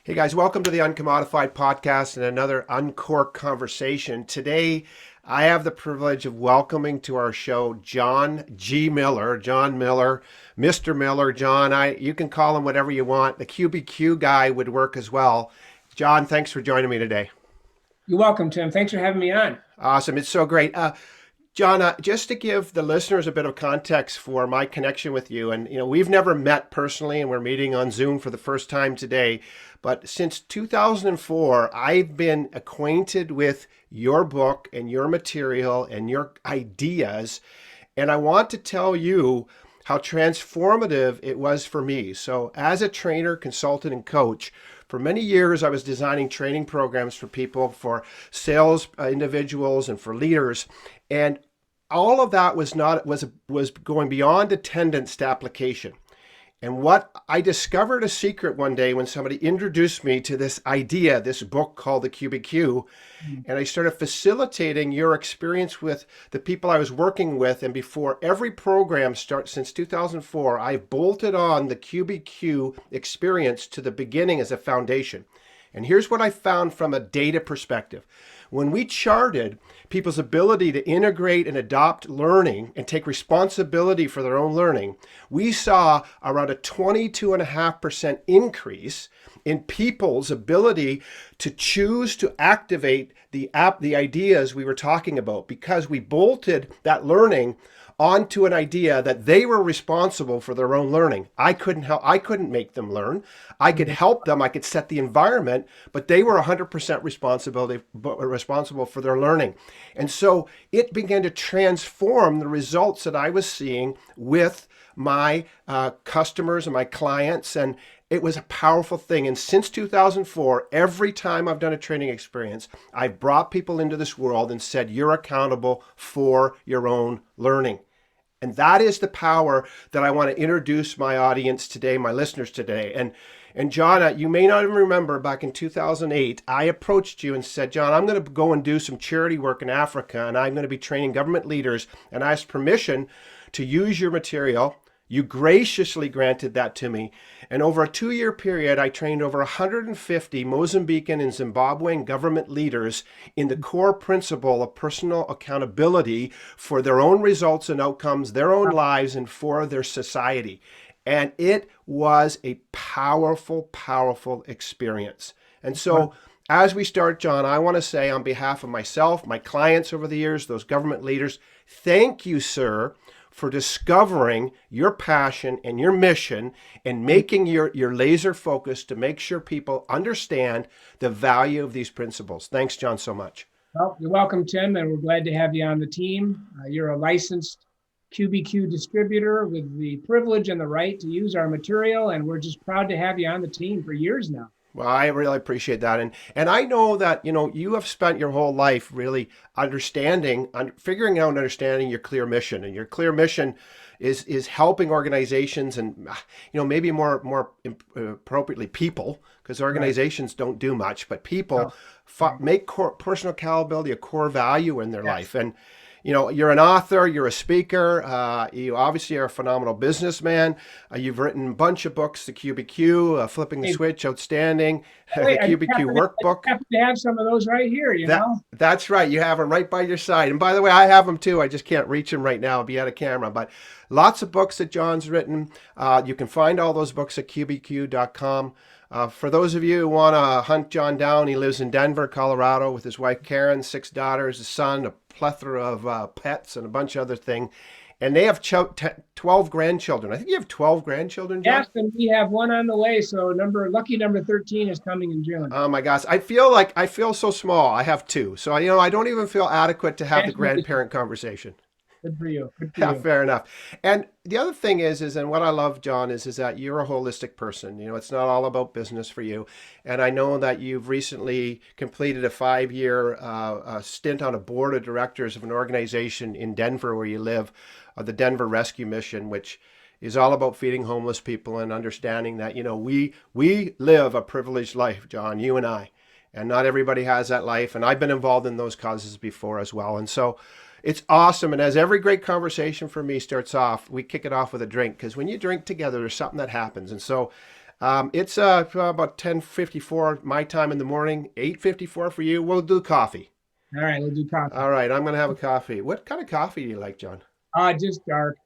Hey guys, welcome to the Uncommodified podcast and another UNCORK conversation. Today, I have the privilege of welcoming to our show John G. Miller. John Miller, Mr. Miller, John. You can call him whatever you want. The QBQ guy would work as well. John, thanks for joining me today. You're welcome, Tim. Thanks for having me on. Awesome. It's so great. John, just to give the listeners a bit of context for my connection with you, and we've never met personally, and we're meeting on Zoom for the first time today. But since 2004, I've been acquainted with your book and your material and your ideas, and I want to tell you how transformative it was for me. So, as a trainer, consultant, and coach, for many years, I was designing training programs for people, for sales individuals, and for leaders. And all of that was going beyond attendance to application. And what I discovered a secret one day when somebody introduced me to this idea, this book called the QBQ, and I started facilitating your experience with the people I was working with. And before every program starts since 2004, I bolted on the QBQ experience to the beginning as a foundation. And here's what I found from a data perspective. When we charted people's ability to integrate and adopt learning and take responsibility for their own learning, we saw around a 22.5% increase in people's ability to choose to activate the ideas we were talking about, because we bolted that learning onto an idea that they were responsible for their own learning. I couldn't make them learn. I could help them. I could set the environment, but they were 100% responsible for their learning. And so it began to transform the results that I was seeing with my customers and my clients. And it was a powerful thing. And since 2004, every time I've done a training experience, I've brought people into this world and said, you're accountable for your own learning. And that is the power that I want to introduce my audience today, my listeners today. And John, you may not even remember, back in 2008, I approached you and said, John, I'm going to go and do some charity work in Africa, and I'm going to be training government leaders. And I asked permission to use your material. You graciously granted that to me. And over a 2-year period, I trained over 150 Mozambican and Zimbabwean government leaders in the core principle of personal accountability for their own results and outcomes, their own lives, and for their society. And it was a powerful, powerful experience. And so as we start, John, I want to say on behalf of myself, my clients over the years, those government leaders, thank you, sir, for discovering your passion and your mission and making your laser focus to make sure people understand the value of these principles. Thanks, John, so much. Well, you're welcome, Tim, and we're glad to have you on the team. You're a licensed QBQ distributor with the privilege and the right to use our material, and we're just proud to have you on the team for years now. Well, I really appreciate that. And I know that, you have spent your whole life really figuring out and understanding your clear mission. And your clear mission is helping organizations and, maybe more appropriately people, because organizations don't do much, but people make personal accountability a core value in their life. And you're an author, you're a speaker, you obviously are a phenomenal businessman. You've written a bunch of books, the QBQ, Flipping the Switch, outstanding, the QBQ workbook. I happen to have some of those right here, That's right. You have them right by your side. And by the way, I have them too. I just can't reach them right now. I'll be out of camera. But lots of books that John's written. You can find all those books at qbq.com. For those of you who want to hunt John down, he lives in Denver, Colorado with his wife Karen, 6 daughters, a son, a plethora of pets, and a bunch of other things. And they have 12 grandchildren. I think you have 12 grandchildren, John? Yes, and we have one on the way. So lucky number 13 is coming in June. Oh my gosh. I feel so small. I have 2. So, I don't even feel adequate to have the grandparent conversation. Good for you. Good for Yeah, you. fair enough. And the other thing is, and what I love, John, is that you're a holistic person. It's not all about business for you. And I know that you've recently completed a 5-year stint on a board of directors of an organization in Denver where you live, the Denver Rescue Mission, which is all about feeding homeless people and understanding that, we live a privileged life, John, you and I. And not everybody has that life. And I've been involved in those causes before as well. And so it's awesome. And as every great conversation for me starts off, we kick it off with a drink, because when you drink together, there's something that happens. And so It's about 10:54 my time in the morning, 8:54 for you. We'll do coffee. All right, we'll do coffee. All right, I'm gonna have a coffee. What kind of coffee do you like, John? Just dark,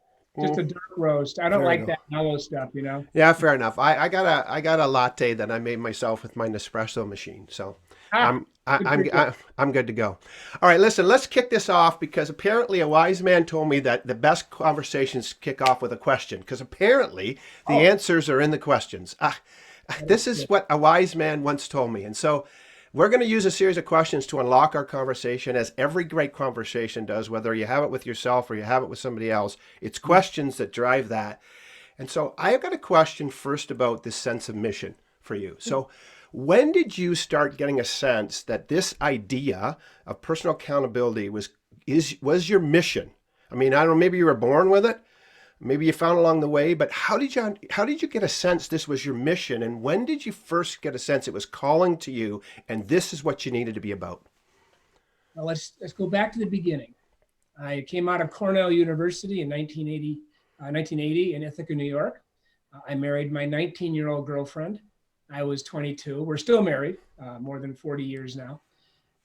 just Mm, a dark roast. I don't there you like go. that mellow stuff, you know. Yeah, fair enough. I got a latte that I made myself with my Nespresso machine, so Ah, I'm I, good for I'm you. I'm good to go. All right, listen, let's kick this off because apparently a wise man told me that the best conversations kick off with a question because apparently the Oh, answers are in the questions. that is This is good. what a wise man once told me, and so we're going to use a series of questions to unlock our conversation, as every great conversation does, whether you have it with yourself or you have it with somebody else. It's questions that drive that. And so I've got a question first about this sense of mission for you. So, when did you start getting a sense that this idea of personal accountability was your mission? I mean, I don't know, maybe you were born with it, maybe you found along the way, but how did you get a sense this was your mission, and when did you first get a sense it was calling to you and this is what you needed to be about? Well, let's go back to the beginning. I came out of Cornell University in 1980 in Ithaca, New York. I married my 19-year-old girlfriend. I was 22. We're still married, more than 40 years now,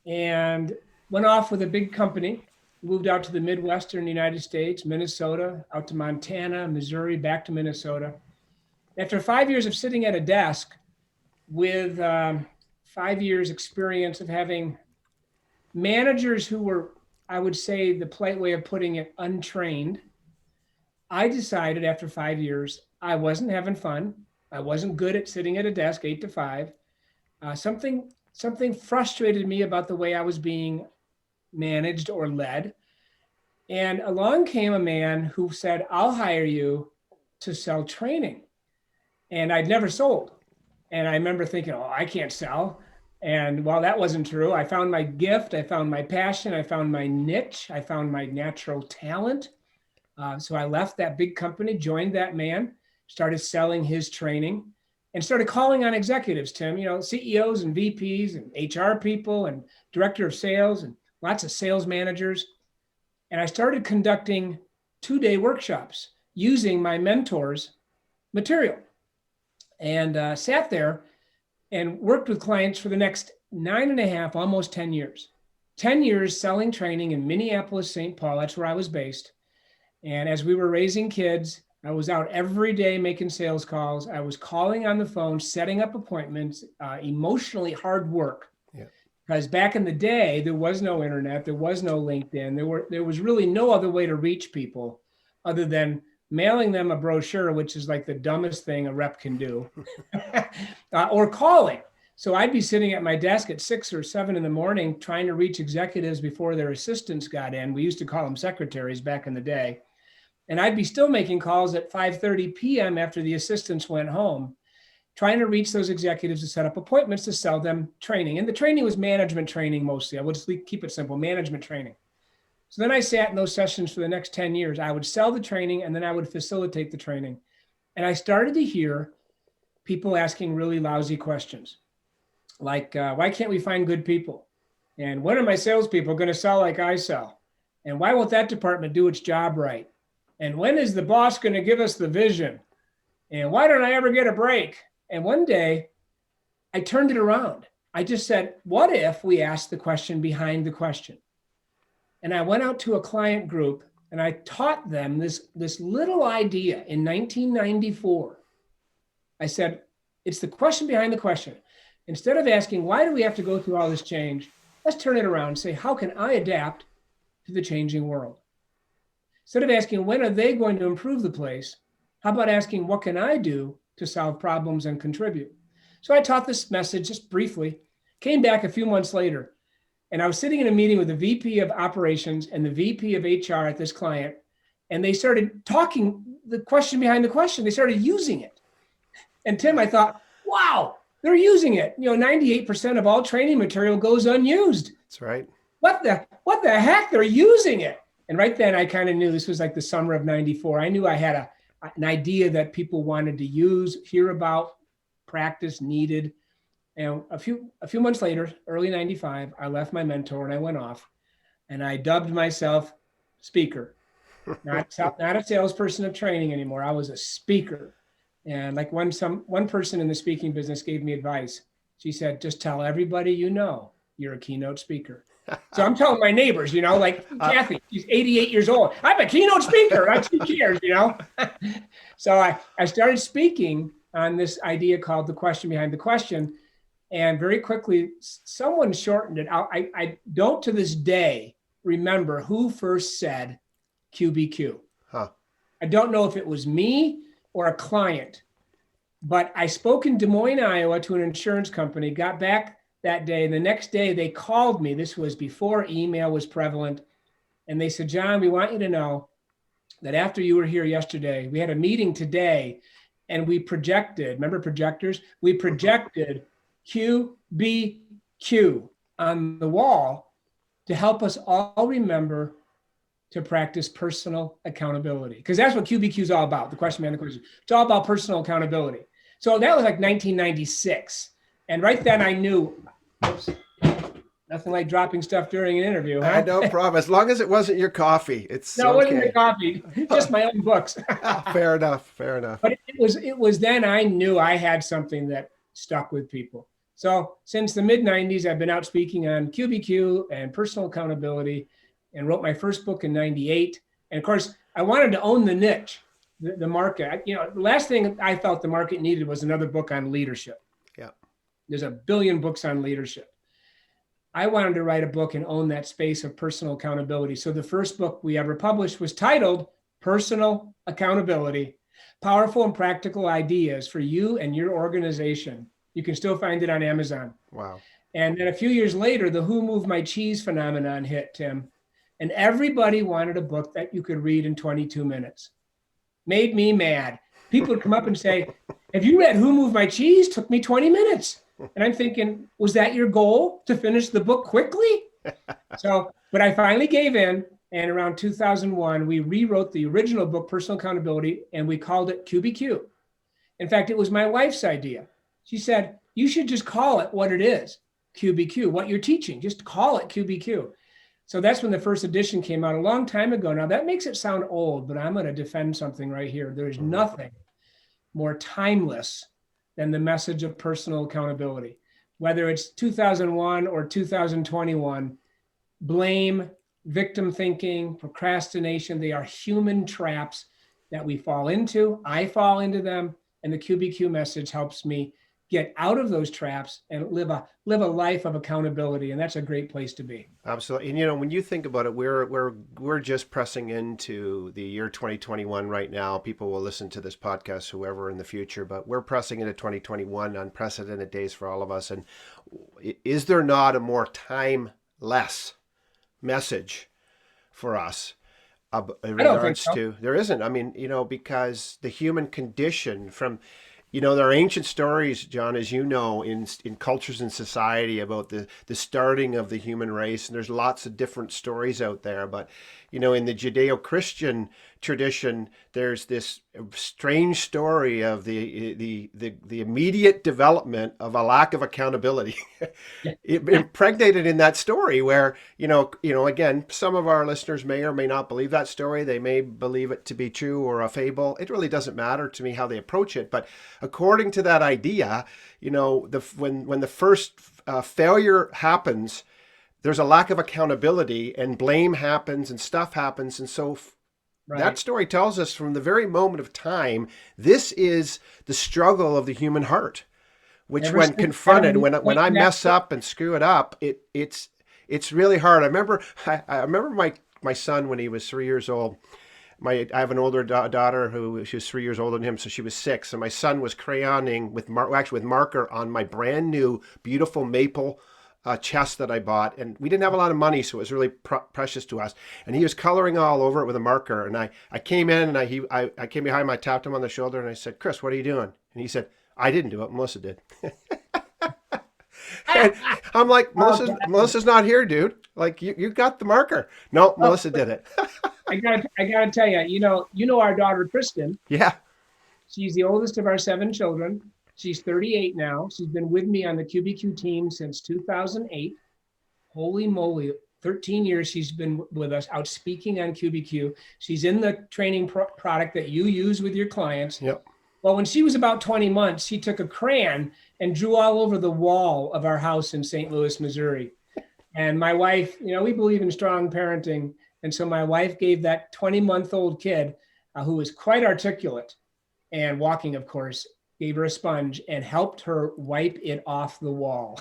and went off with a big company. Moved out to the Midwestern United States, Minnesota, out to Montana, Missouri, back to Minnesota. After 5 years of sitting at a desk with 5 years experience of having managers who were, I would say, the polite way of putting it, untrained, I decided after 5 years I wasn't having fun. I wasn't good at sitting at a desk 8 to 5. Something frustrated me about the way I was being managed or led. And along came a man who said, "I'll hire you to sell training." And I'd never sold. And I remember thinking, "Oh, I can't sell." And while that wasn't true, I found my gift, I found my passion, I found my niche, I found my natural talent. So I left that big company, joined that man, started selling his training, and started calling on executives, Tim, CEOs and VPs and HR people and director of sales and lots of sales managers. And I started conducting 2-day workshops using my mentor's material, and sat there and worked with clients for the next 9.5, almost 10 years. 10 years selling training in Minneapolis, St. Paul. That's where I was based. And as we were raising kids, I was out every day making sales calls. I was calling on the phone, setting up appointments, emotionally hard work. Yeah. Because back in the day, there was no internet, there was no LinkedIn, there was really no other way to reach people other than mailing them a brochure, which is like the dumbest thing a rep can do, or calling. So I'd be sitting at my desk at 6 or 7 in the morning trying to reach executives before their assistants got in. We used to call them secretaries back in the day. And I'd be still making calls at 5:30 p.m. after the assistants went home, trying to reach those executives to set up appointments to sell them training. And the training was management training mostly. I would just keep it simple, management training. So then I sat in those sessions for the next 10 years. I would sell the training and then I would facilitate the training. And I started to hear people asking really lousy questions like, why can't we find good people? And when are my salespeople going to sell like I sell? And why won't that department do its job right? And when is the boss going to give us the vision? And why don't I ever get a break? And one day I turned it around. I just said, what if we asked the question behind the question? And I went out to a client group and I taught them this little idea in 1994. I said, it's the question behind the question. Instead of asking, why do we have to go through all this change? Let's turn it around and say, how can I adapt to the changing world? Instead of asking, when are they going to improve the place? How about asking, what can I do to solve problems and contribute? So I taught this message just briefly, came back a few months later, and I was sitting in a meeting with the VP of operations and the VP of HR at this client, and they started talking the question behind the question. They started using it. And Tim, I thought, wow, they're using it. 98% of all training material goes unused. That's right. What the heck? They're using it. And right then I kind of knew this was like the summer of 94. I knew I had an idea that people wanted to use, hear about, practice, needed. And a few months later, early 95, I left my mentor and I went off and I dubbed myself speaker, not a salesperson of training anymore. I was a speaker. And like one person in the speaking business gave me advice. She said, just tell everybody you know you're a keynote speaker. So I'm telling my neighbors, like Kathy, she's 88 years old. I'm a keynote speaker. She cares, So I started speaking on this idea called the question behind the question. And very quickly, someone shortened it. I don't to this day remember who first said QBQ. Huh. I don't know if it was me or a client, but I spoke in Des Moines, Iowa to an insurance company, got back that day. The next day they called me. This was before email was prevalent. And they said, John, we want you to know that after you were here yesterday, we had a meeting today and we projected, remember projectors? We projected QBQ on the wall to help us all remember to practice personal accountability. Because that's what QBQ is all about, the question behind the question. It's all about personal accountability. So that was like 1996. And right then I knew, oops, nothing like dropping stuff during an interview. Huh? No problem. As long as it wasn't your coffee, it's no, okay. It wasn't the coffee, just my own books. Fair enough. Fair enough. But it was then I knew I had something that stuck with people. So since the mid 90s, I've been out speaking on QBQ and personal accountability, and wrote my first book in 98. And of course, I wanted to own the niche, the market. The last thing I felt the market needed was another book on leadership. Yeah. There's a billion books on leadership. I wanted to write a book and own that space of personal accountability. So the first book we ever published was titled Personal Accountability, Powerful and Practical Ideas for You and Your Organization. You can still find it on Amazon. Wow. And then a few years later, the Who Moved My Cheese phenomenon hit, Tim. And everybody wanted a book that you could read in 22 minutes. Made me mad. People would come up and say, have you read Who Moved My Cheese? Took me 20 minutes. And I'm thinking, was that your goal, to finish the book quickly? But I finally gave in. And around 2001, we rewrote the original book, Personal Accountability, and we called it QBQ. In fact, it was my wife's idea. She said, you should just call it what it is, QBQ, what you're teaching. Just call it QBQ. So that's when the first edition came out a long time ago. Now that makes it sound old, but I'm going to defend something right here. There's nothing more timeless than the message of personal accountability. Whether it's 2001 or 2021, blame, victim thinking, procrastination, they are human traps that we fall into. I fall into them, and the QBQ message helps me get out of those traps and live a life of accountability. And that's a great place to be. Absolutely. And when you think about it, we're just pressing into the year 2021 right now. People will listen to this podcast, whoever in the future, but we're pressing into 2021, unprecedented days for all of us. And is there not a more timeless message for us in regards to? There isn't. I mean, because the human condition from, there are ancient stories, John, as you know, in cultures and society about the starting of the human race. And there's lots of different stories out there. But, in the Judeo-Christian tradition, there's this strange story of the immediate development of a lack of accountability. It impregnated in that story where, again, some of our listeners may or may not believe that story. They may believe it to be true or a fable. It really doesn't matter to me how they approach it. But according to that idea, when the first failure happens, there's a lack of accountability and blame happens and stuff happens. And so that story tells us from the very moment of time, this is the struggle of the human heart, which when confronted, when I mess up and screw it up, it's really hard. I remember my son when he was 3 years old. I have an older daughter she was 3 years older than him, so she was 6. And my son was crayoning with marker on my brand new, beautiful maple chest that I bought. And we didn't have a lot of money, so it was really precious to us. And he was coloring all over it with a marker. And I came in and I came behind him, I tapped him on the shoulder and I said, Chris, what are you doing? And he said, I didn't do it, Melissa did. And I'm like, Melissa's not here, dude. Like, you got the marker. No, Melissa did it. I gotta tell you, you know our daughter Kristen. Yeah. She's the oldest of our 7 children. She's 38 now. She's been with me on the QBQ team since 2008. Holy moly, 13 years she's been with us, out speaking on QBQ. She's in the training product that you use with your clients. Yep. Well, when she was about 20 months, she took a crayon and drew all over the wall of our house in St. Louis, Missouri. And my wife, we believe in strong parenting. And so my wife gave that 20-month-old kid, who was quite articulate and walking, of course, gave her a sponge and helped her wipe it off the wall.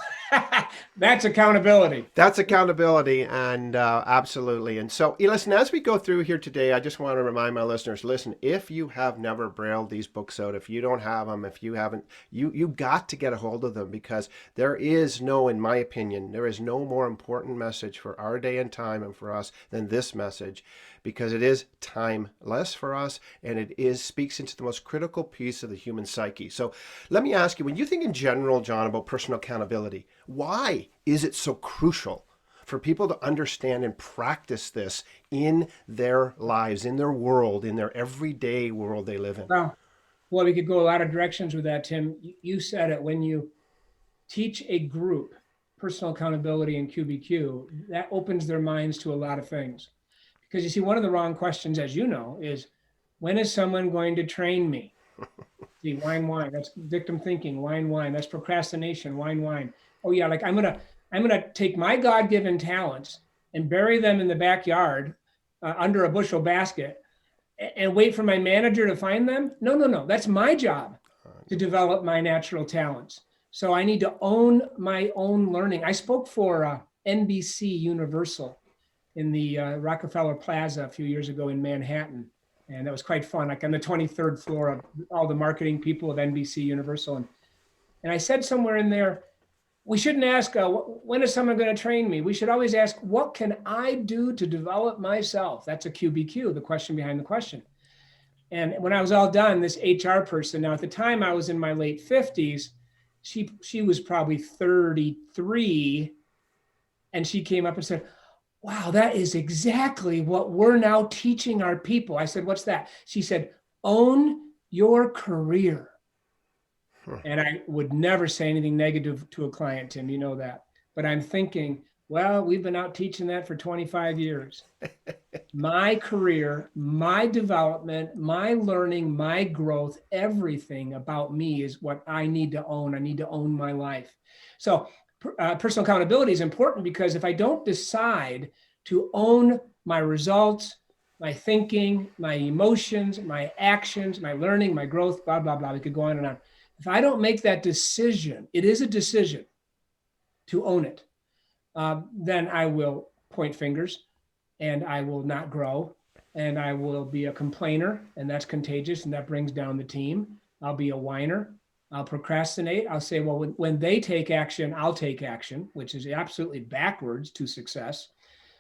That's accountability. That's accountability, and absolutely. And so, listen, as we go through here today, I just want to remind my listeners, listen, if you have never brailled these books out, if you don't have them, if you haven't, you got to get a hold of them, because there is no, in my opinion, there is no more important message for our day and time and for us than this message, because it is timeless for us, and it speaks into the most critical piece of the human psyche. So let me ask you, when you think in general, John, about personal accountability, why is it so crucial for people to understand and practice this in their lives, in their world, in their everyday world they live in? Well, we could go a lot of directions with that, Tim. You said it. When you teach a group personal accountability in QBQ, that opens their minds to a lot of things. Because you see, one of the wrong questions, as you know, is, when is someone going to train me? See, whine. That's victim thinking. Whine. That's procrastination. Whine. Oh yeah, like I'm gonna take my God-given talents and bury them in the backyard under a bushel basket and wait for my manager to find them. No. That's my job to develop my natural talents. So I need to own my own learning. I spoke for NBC Universal in the Rockefeller Plaza a few years ago in Manhattan. And that was quite fun, like on the 23rd floor of all the marketing people of NBC Universal. And I said somewhere in there, we shouldn't ask, when is someone going to train me? We should always ask, what can I do to develop myself? That's a QBQ, the question behind the question. And when I was all done, this HR person, now at the time I was in my late 50s, she was probably 33, and she came up and said, wow, that is exactly what we're now teaching our people. I said, what's that? She said, own your career. And I would never say anything negative to a client, Tim, you know that. But I'm thinking, well, we've been out teaching that for 25 years. My career, my development, my learning, my growth, everything about me is what I need to own. I need to own my life. So personal accountability is important, because if I don't decide to own my results, my thinking, my emotions, my actions, my learning, my growth, blah, blah, blah, we could go on and on. If I don't make that decision, it is a decision to own it, then I will point fingers, and I will not grow, and I will be a complainer, and that's contagious, and that brings down the team. I'll be a whiner. I'll procrastinate. I'll say, well, when they take action, I'll take action, which is absolutely backwards to success.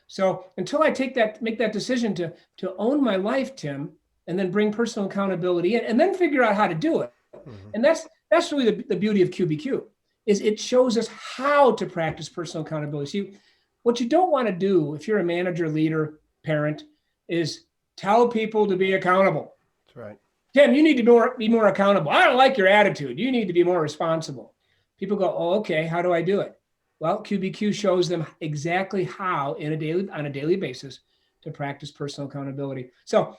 So until I make that decision to own my life, Tim, and then bring personal accountability in, and then figure out how to do it. Mm-hmm. And that's really the beauty of QBQ, is it shows us how to practice personal accountability. See, what you don't want to do if you're a manager, leader, parent, is tell people to be accountable. That's right. Tim, you need to be more accountable. I don't like your attitude. You need to be more responsible. People go, oh, okay, how do I do it? Well, QBQ shows them exactly how on a daily basis to practice personal accountability. So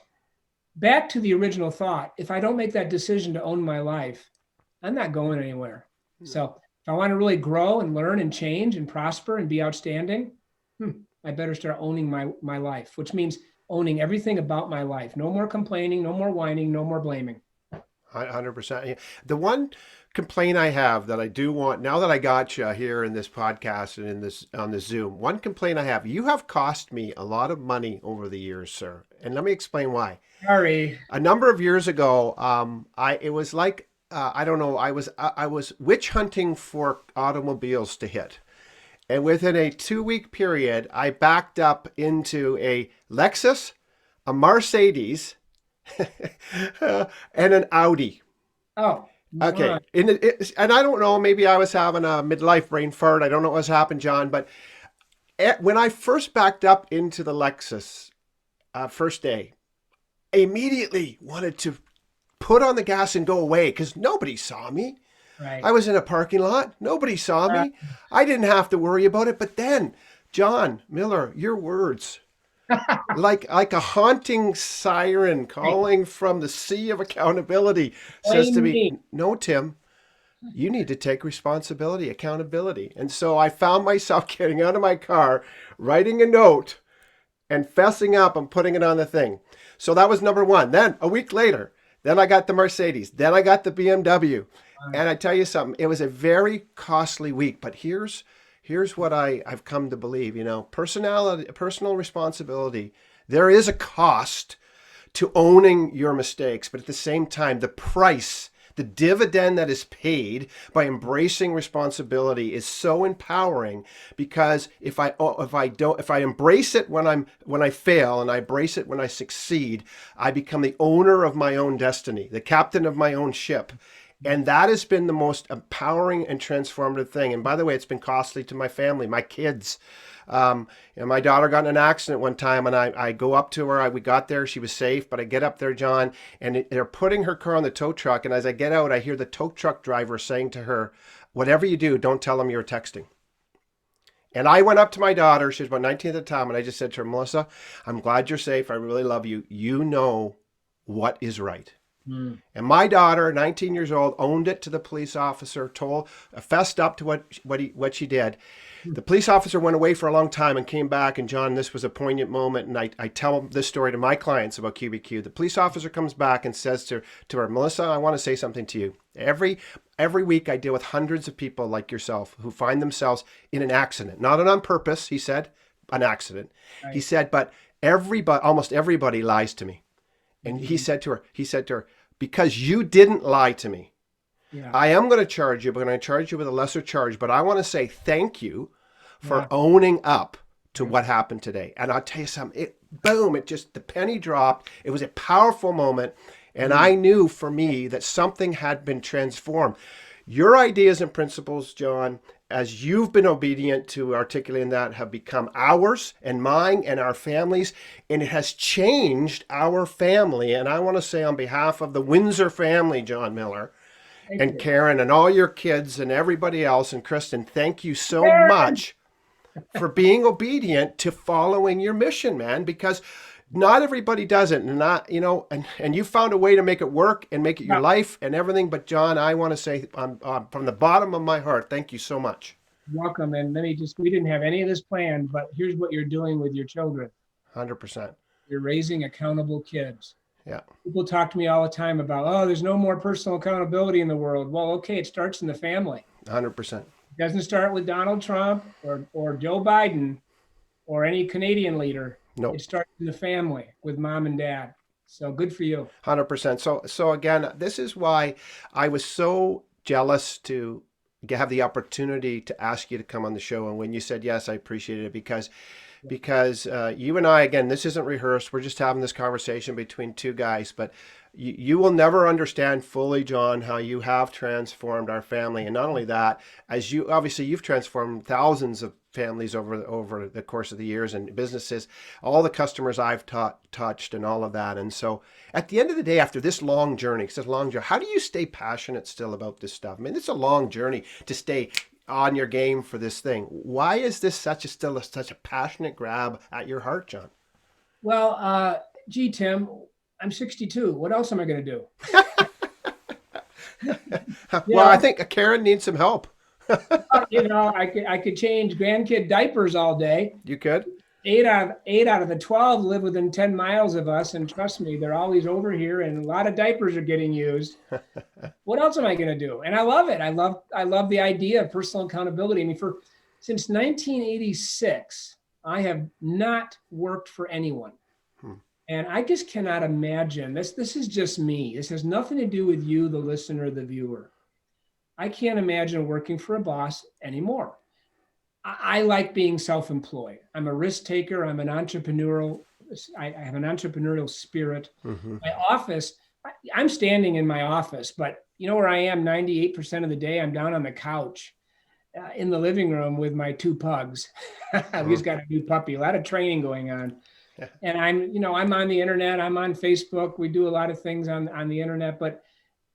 back to the original thought, if I don't make that decision to own my life, I'm not going anywhere. So if I want to really grow and learn and change and prosper and be outstanding, I better start owning my life, which means owning everything about my life. No more complaining, no more whining, no more blaming. 100%. The one complaint I have that I do want, now that I got you here in this podcast and on this Zoom, one complaint I have, you have cost me a lot of money over the years, sir. And let me explain why. Sorry. A number of years ago, it was like, I don't know, I was witch hunting for automobiles to hit. And within a 2-week period, I backed up into a Lexus, a Mercedes, and an Audi. Oh, okay. And I don't know, maybe I was having a midlife brain fart. I don't know what was happening, John. But when I first backed up into the Lexus, first day, I immediately wanted to put on the gas and go away because nobody saw me. Right. I was in a parking lot. Nobody saw me. I didn't have to worry about it. But then, John Miller, your words like a haunting siren Right. calling from the sea of accountability says to Blame me, me. no, Tim, you need to take responsibility, accountability. And so I found myself getting out of my car, writing a note, and fessing up and putting it on the thing. So that was number one. Then a week later, then I got the Mercedes. Then I got the BMW. And I tell you something, it was a very costly week. But here's what I've come to believe. Personal responsibility. There is a cost to owning your mistakes, but at the same time, the dividend that is paid by embracing responsibility is so empowering because if I embrace it when I fail and I embrace it when I succeed, I become the owner of my own destiny, the captain of my own ship. And that has been the most empowering and transformative thing. And by the way, it's been costly to my family, my kids. My daughter got in an accident one time, and I go up to her. We got there, she was safe, but I get up there, John, and they're putting her car on the tow truck. And as I get out, I hear the tow truck driver saying to her, "Whatever you do, don't tell them you were texting." And I went up to my daughter. She was about 19 at the time, and I just said to her, "Melissa, I'm glad you're safe. I really love you. You know what is right." Mm. And my daughter, 19 years old, owned it to the police officer, fessed up to what she did. The police officer went away for a long time and came back. And John, this was a poignant moment. And I tell this story to my clients about QBQ. The police officer comes back and says to her, "Melissa, I want to say something to you. Every week I deal with hundreds of people like yourself who find themselves in an accident, not on purpose," he said, "an accident." He Right. said, "But almost everybody lies to me." And he said to her, "Because you didn't lie to me, Yeah. I am going to charge you, but I'm going to charge you with a lesser charge. But I want to say thank you for Yeah. owning up to Yeah. what happened today." And I'll tell you something, the penny dropped. It was a powerful moment. And Mm. I knew for me that something had been transformed. Your ideas and principles, John, as you've been obedient to articulating that, have become ours and mine and our families, and it has changed our family. And I want to say, on behalf of the Windsor family, John Miller Thank and you. Karen and all your kids and everybody else, and Kristen, thank you so Karen. much for being obedient to following your mission, man, because not everybody does it. And not, and you found a way to make it work and make it your Yeah. life and everything. But John, I want to say, from the bottom of my heart, thank you so much. Welcome. And we didn't have any of this planned, but here's what you're doing with your children. 100%. You're raising accountable kids. Yeah. People talk to me all the time about, oh, there's no more personal accountability in the world. Well, okay, it starts in the family. 100%. It doesn't start with Donald Trump or Joe Biden or any Canadian leader. It Nope. starts in the family with mom and dad. So good for you. 100%. So again, this is why I was so jealous to have the opportunity to ask you to come on the show. And when you said yes, I appreciated it because you and I, again, this isn't rehearsed. We're just having this conversation between two guys, but you will never understand fully, John, how you have transformed our family. And not only that, as you've transformed thousands of families over the course of the years and businesses, all the customers I've touched and all of that. And so at the end of the day, after this long journey, how do you stay passionate still about this stuff? I mean, it's a long journey to stay on your game for this thing. Why is this such a passionate grab at your heart, John? Well, gee, Tim, I'm 62. What else am I going to do? You Well, I know, think Karen needs some help. I could change grandkid diapers all day. You could. Eight out of the 12 live within 10 miles of us, and trust me, they're always over here, and a lot of diapers are getting used. What else am I going to do? And I love it. I love the idea of personal accountability. I mean, since 1986, I have not worked for anyone. Hmm. And I just cannot imagine this. This is just me. This has nothing to do with you, the listener, the viewer. I can't imagine working for a boss anymore. I like being self-employed. I'm a risk taker. I'm an entrepreneurial. I have an entrepreneurial spirit. Hmm. My office, I'm standing in my office, but you know where I am 98% of the day? I'm down on the couch in the living room with my two pugs. We Hmm. just got a new puppy, a lot of training going on. And I'm on the internet. I'm on Facebook. We do a lot of things on the internet, but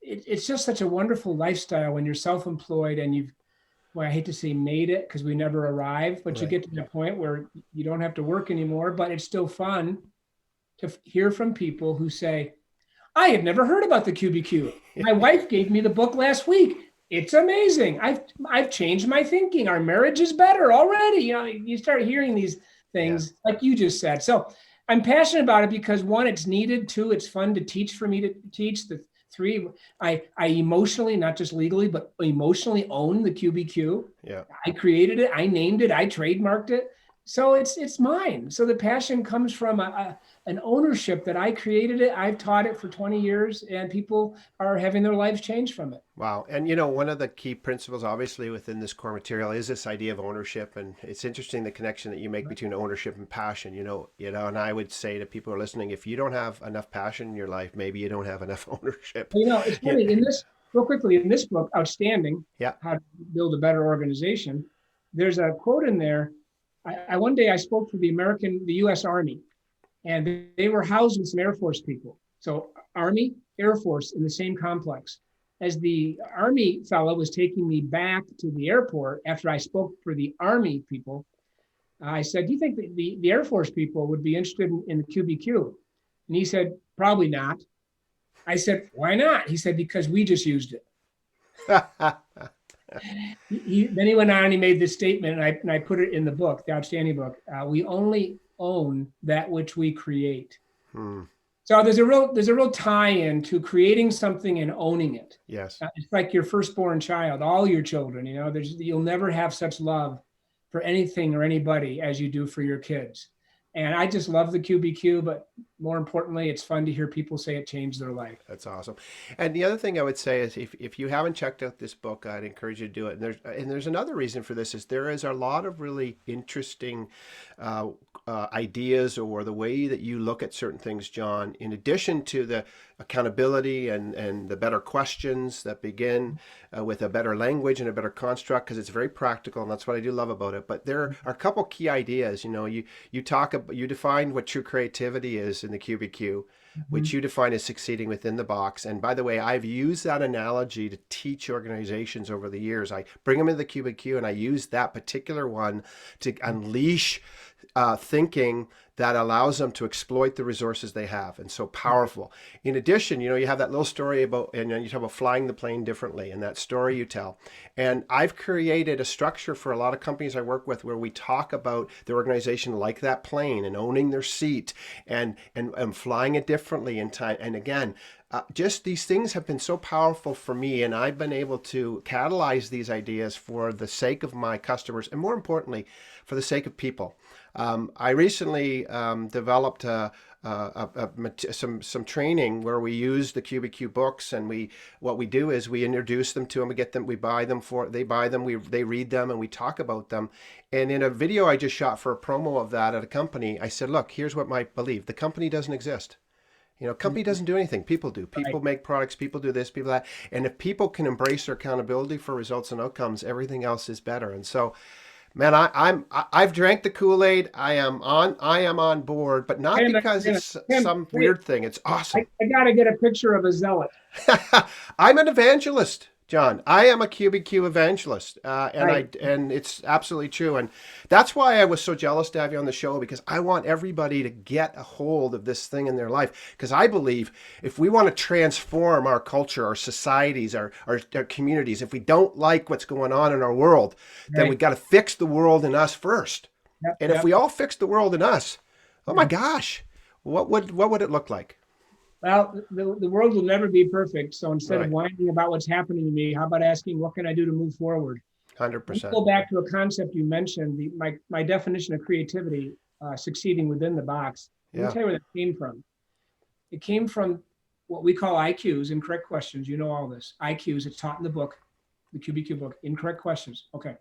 it's just such a wonderful lifestyle when you're self-employed and boy, I hate to say made it because we never arrive, but you Right. get to the point where you don't have to work anymore, but it's still fun to hear from people who say, I had never heard about the QBQ. My wife gave me the book last week. It's amazing. I've changed my thinking. Our marriage is better already. You start hearing these Yeah. things like you just said. So I'm passionate about it because one, it's needed. Two, it's fun to teach for me to teach. The three, I emotionally, not just legally, but emotionally own the QBQ. Yeah. I created it. I named it. I trademarked it. So it's mine. So the passion comes from an ownership that I created it. I've taught it for 20 years, and people are having their lives change from it. Wow. And one of the key principles, obviously, within this core material is this idea of ownership. And it's interesting the connection that you make between ownership and passion. And I would say to people who are listening, if you don't have enough passion in your life, maybe you don't have enough ownership. It's Yeah. funny in this real quickly in this book, Outstanding: Yeah. How to Build a Better Organization. There's a quote in there. One day I spoke for the U.S. Army, and they were housing some Air Force people. So Army, Air Force in the same complex. As the Army fellow was taking me back to the airport after I spoke for the Army people, I said, do you think that the Air Force people would be interested in the QBQ? And he said, probably not. I said, why not? He said, because we just used it. Then he went on and he made this statement, and I put it in the book, the Outstanding book. We only own that which we create. Hmm. So there's a real tie-in to creating something and owning it. Yes. It's like your firstborn child, all your children. You'll never have such love for anything or anybody as you do for your kids. And I just love the QBQ, but more importantly, it's fun to hear people say it changed their life. That's awesome. And the other thing I would say is if you haven't checked out this book, I'd encourage you to do it. And there's another reason for this is there is a lot of really interesting ideas or the way that you look at certain things, John, in addition to the accountability and the better questions that begin with a better language and a better construct, because it's very practical, and that's what I do love about it. But there are a couple key ideas. You define what true creativity is in the QBQ, which you define as succeeding within the box. And by the way, I've used that analogy to teach organizations over the years. I bring them into the QBQ and I use that particular one to unleash thinking that allows them to exploit the resources they have. And so powerful. In addition, you have that little story about, and you talk about flying the plane differently, and that story you tell. And I've created a structure for a lot of companies I work with where we talk about their organization like that plane and owning their seat and flying it differently in time. And again, just these things have been so powerful for me, and I've been able to catalyze these ideas for the sake of my customers, and more importantly, for the sake of people. I recently developed some training where we use the QBQ books, and what we do is we introduce them to them, we buy them, they buy them, they read them, and we talk about them. And in a video I just shot for a promo of that at a company, I said, look, here's what my belief: the company doesn't exist. Company doesn't do anything. People do. People make products. People do this, people that. And if people can embrace their accountability for results and outcomes, everything else is better. And so, man, I've drank the Kool-Aid. I am on board, but not because it's some weird thing. It's awesome. I got to get a picture of a zealot. I'm an evangelist, John. I am a QBQ evangelist, and it's absolutely true. And that's why I was so jealous to have you on the show, because I want everybody to get a hold of this thing in their life. Because I believe if we want to transform our culture, our societies, our communities, if we don't like what's going on in our world, then we got to fix the world in us first. And if we all fix the world in us, oh my gosh, what would it look like? Well, the world will never be perfect. So instead of whining about what's happening to me, how about asking, what can I do to move forward? 100%. Go back to a concept you mentioned, my definition of creativity, succeeding within the box. Let me tell you where that came from. It came from what we call IQs, incorrect questions. You know all this. IQs, it's taught in the book, the QBQ book, incorrect questions. Okay.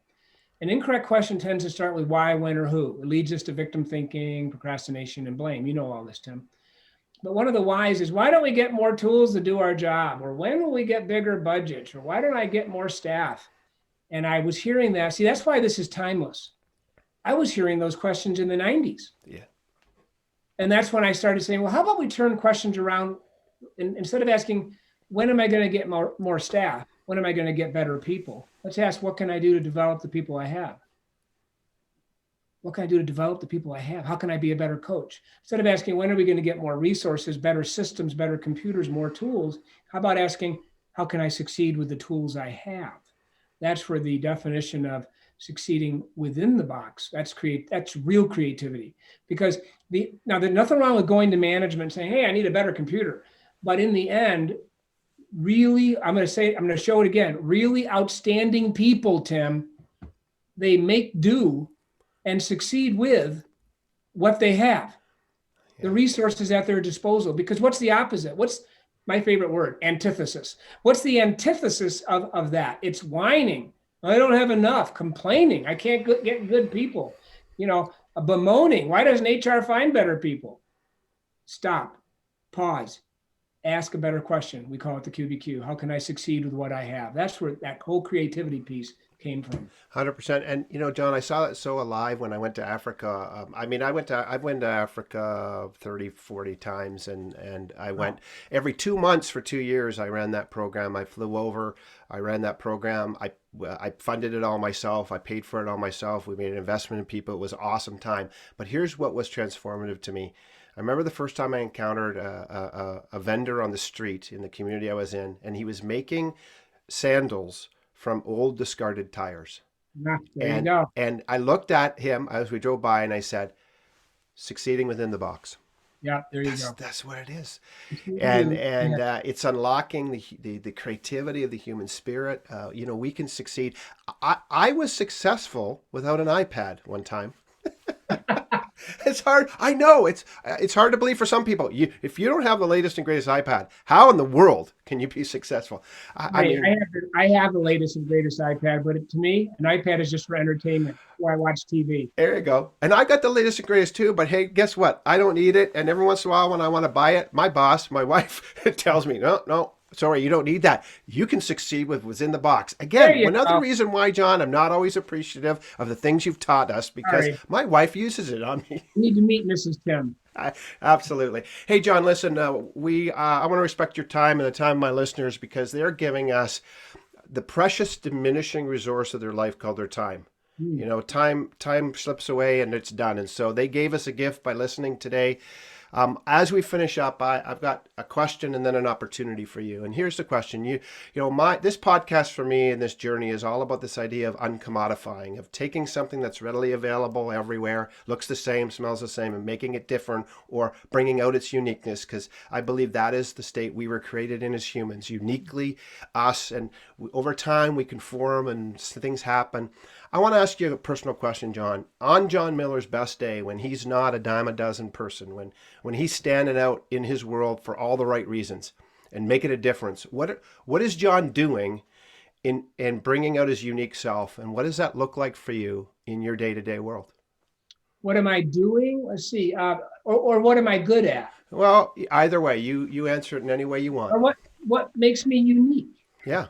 An incorrect question tends to start with why, when, or who. It leads us to victim thinking, procrastination, and blame. You know all this, Tim. But one of the whys is, why don't we get more tools to do our job? Or when will we get bigger budgets? Or why don't I get more staff? And I was hearing that. See, that's why this is timeless. I was hearing those questions in the 90s. Yeah. And that's when I started saying, well, how about we turn questions around, and instead of asking, when am I going to get more staff? When am I going to get better people? Let's ask, what can I do to develop the people I have? What can I do to develop the people I have? How can I be a better coach? Instead of asking, when are we going to get more resources, better systems, better computers, more tools? How about asking, how can I succeed with the tools I have? That's where the definition of succeeding within the box, that's real creativity. Because there's nothing wrong with going to management and saying, hey, I need a better computer. But in the end, really, I'm going to show it again, really outstanding people, Tim, they make do and succeed with what they have, the resources at their disposal. Because what's the opposite? What's my favorite word? Antithesis. What's the antithesis of that? It's whining. I don't have enough. Complaining. I can't get good people. Bemoaning. Why doesn't HR find better people? Stop. Pause. Ask a better question. We call it the QBQ. How can I succeed with what I have? That's where that whole creativity piece came from. 100%. And John, I saw it so alive when I went to Africa. I've went to Africa 30, 40 times, and I went every 2 months for 2 years. I ran that program. I flew over. I ran that program. I funded it all myself. I paid for it all myself. We made an investment in people. It was an awesome time. But here's what was transformative to me. I remember the first time I encountered a vendor on the street in the community I was in, and he was making sandals from old discarded tires. There you go. And I looked at him as we drove by and I said, succeeding within the box. Yeah, there you go. That's what it is. And it's unlocking the creativity of the human spirit. We can succeed. I was successful without an iPad one time. It's hard. I know it's hard to believe for some people. If you don't have the latest and greatest iPad, how in the world can you be successful? I have the latest and greatest iPad, but to me, an iPad is just for entertainment, where I watch TV. There you go. And I got the latest and greatest too, but hey, guess what? I don't need it. And every once in a while when I want to buy it, my boss, my wife, tells me, no, sorry, you don't need that. You can succeed with what's in the box. Again, another reason why, John, I'm not always appreciative of the things you've taught us, because my wife uses it on me. You need to meet Mrs. Tim. Absolutely. Hey, John, listen, I want to respect your time and the time of my listeners, because they're giving us the precious diminishing resource of their life called their time. Time slips away and it's done. And so they gave us a gift by listening today. As we finish up, I've got a question and then an opportunity for you. And here's the question. This podcast for me and this journey is all about this idea of uncommodifying, of taking something that's readily available everywhere, looks the same, smells the same, and making it different, or bringing out its uniqueness, because I believe that is the state we were created in as humans, uniquely us. And over time, we conform and things happen. I want to ask you a personal question, John. On John Miller's best day, when he's not a dime a dozen person, when he's standing out in his world for all the right reasons and making a difference, what is John doing in bringing out his unique self, and what does that look like for you in your day-to-day world? What am I doing? Let's see. Or what am I good at? Well, either way, you answer it in any way you want. Or what makes me unique? Yeah.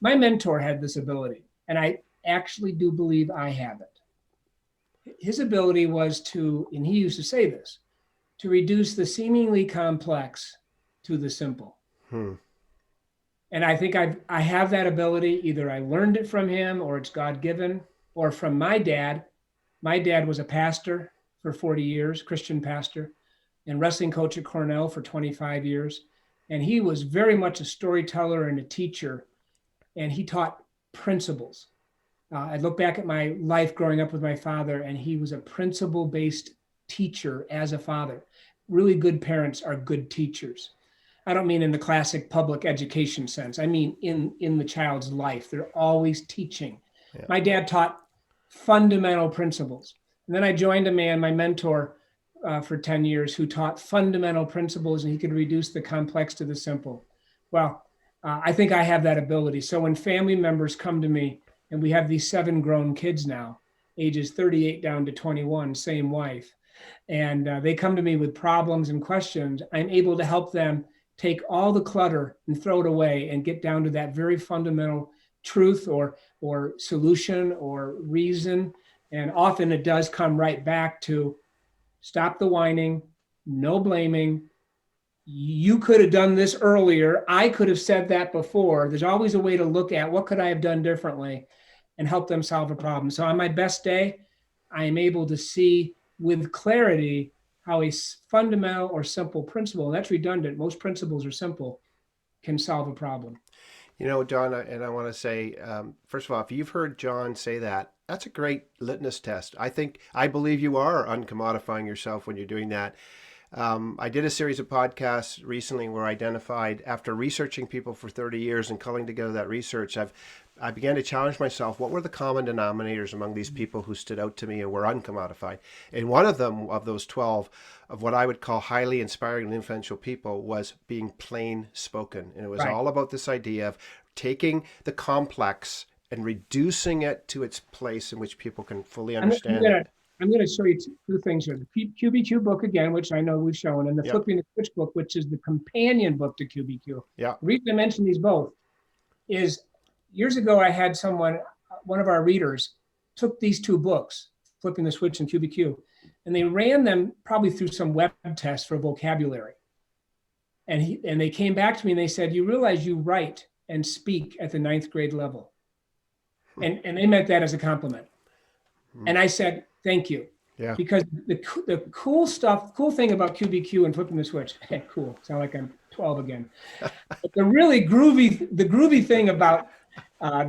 My mentor had this ability, and I actually do believe I have it. His ability was and he used to say this, to reduce the seemingly complex to the simple. And I think I have that ability. Either I learned it from him, or it's God-given, or from my dad. My dad was a pastor for 40 years, Christian pastor, and wrestling coach at Cornell for 25 years. And he was very much a storyteller and a teacher. And he taught principles. I look back at my life growing up with my father, and he was a principle-based teacher as a father. Really good parents are good teachers. I don't mean in the classic public education sense. I mean in the child's life. They're always teaching. Yeah. My dad taught fundamental principles. And then I joined a man, my mentor, for 10 years, who taught fundamental principles, and he could reduce the complex to the simple. Well, I think I have that ability. So when family members come to me, and we have these 7 grown kids now, ages 38 down to 21, same wife, and they come to me with problems and questions, I'm able to help them take all the clutter and throw it away and get down to that very fundamental truth or solution or reason. And often it does come right back to stop the whining, no blaming, you could have done this earlier. I could have said that before. There's always a way to look at what could I have done differently and help them solve a problem. So on my best day, I am able to see with clarity how a fundamental or simple principle, and that's redundant, most principles are simple, can solve a problem. John, and I want to say, first of all, if you've heard John say that, that's a great litmus test. I believe you are uncommodifying yourself when you're doing that. I did a series of podcasts recently where I identified, after researching people for 30 years and culling together that research, I began to challenge myself. What were the common denominators among these people who stood out to me and were uncommodified? And one of them, of those 12, of what I would call highly inspiring and influential people, was being plain spoken. And it was Right. all about this idea of taking the complex and reducing it to its place in which people can fully understand it. I'm going to show you two things here. The QBQ book again, which I know we've shown, and the Yep. Flipping the Switch book, which is the companion book to QBQ. Yeah. The reason I mention these both is years ago I had one of our readers took these two books, Flipping the Switch and QBQ, and they ran them probably through some web test for vocabulary. And they came back to me and they said, "You realize you write and speak at the 9th grade level." And they meant that as a compliment. And I said, "Thank you." Yeah. Because the cool thing about QBQ and Flipping the Switch, cool, sound like I'm 12 again. But the really groovy thing about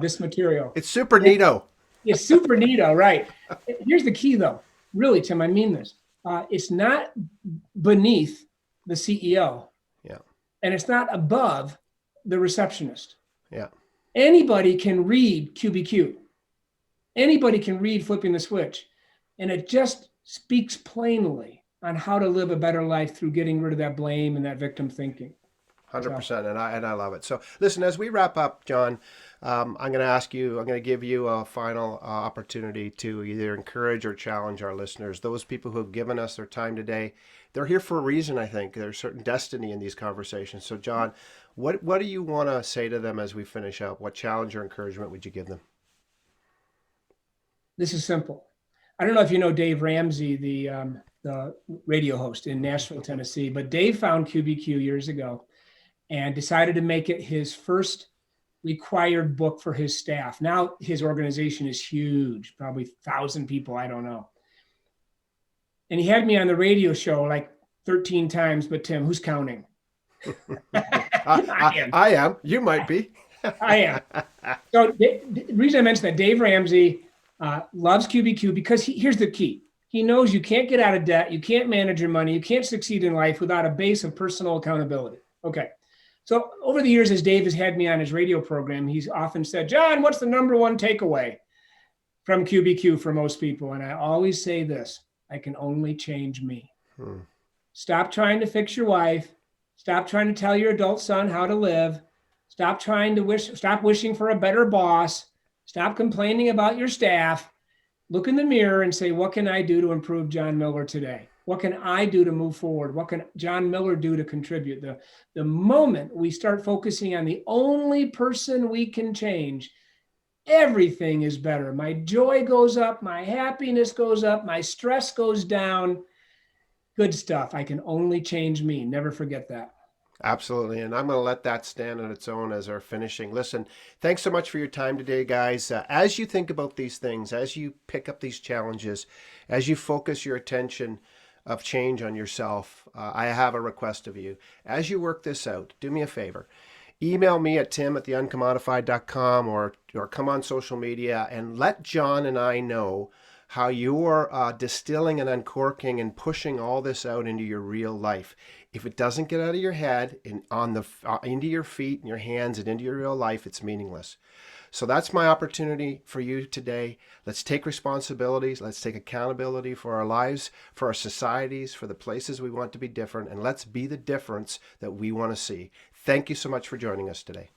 this material, It's super neato. it's super neato, right? Here's the key though, really, Tim, I mean this. It's not beneath the CEO. Yeah. And it's not above the receptionist. Yeah. Anybody can read QBQ. Anybody can read Flipping the Switch. And it just speaks plainly on how to live a better life through getting rid of that blame and that victim thinking. 100%, and I love it. So, listen, as we wrap up, John, I'm going to give you a final opportunity to either encourage or challenge our listeners. Those people who have given us their time today, they're here for a reason. I think there's certain destiny in these conversations. So, John, what do you want to say to them as we finish up? What challenge or encouragement would you give them? This is simple. I don't know if you know Dave Ramsey, the radio host in Nashville, Tennessee, but Dave found QBQ years ago and decided to make it his first required book for his staff. Now his organization is huge, probably 1,000 people, I don't know. And he had me on the radio show like 13 times, but Tim, who's counting? I am. You might be. I am. So the reason I mentioned that, Dave Ramsey loves QBQ because here's the key. He knows you can't get out of debt, you can't manage your money, you can't succeed in life without a base of personal accountability. Okay. So over the years, as Dave has had me on his radio program, he's often said, "John, what's the number one takeaway from QBQ for most people?" And I always say this: I can only change me. Stop trying to fix your wife. Stop trying to tell your adult son how to live. Stop wishing for a better boss. Stop complaining about your staff. Look in the mirror and say, what can I do to improve John Miller today? What can I do to move forward? What can John Miller do to contribute? The moment we start focusing on the only person we can change, everything is better. My joy goes up, my happiness goes up, my stress goes down. Good stuff. I can only change me. Never forget that. Absolutely. And I'm going to let that stand on its own as our finishing. Listen, thanks so much for your time today, guys. As you think about these things, as you pick up these challenges, as you focus your attention of change on yourself, I have a request of you. As you work this out, do me a favor. Email me at tim@theuncommodified.com or come on social media and let John and I know how you're distilling and uncorking and pushing all this out into your real life. If it doesn't get out of your head and into your feet and your hands and into your real life, it's meaningless. So that's my opportunity for you today. Let's take responsibilities. Let's take accountability for our lives, for our societies, for the places we want to be different, and let's be the difference that we want to see. Thank you so much for joining us today.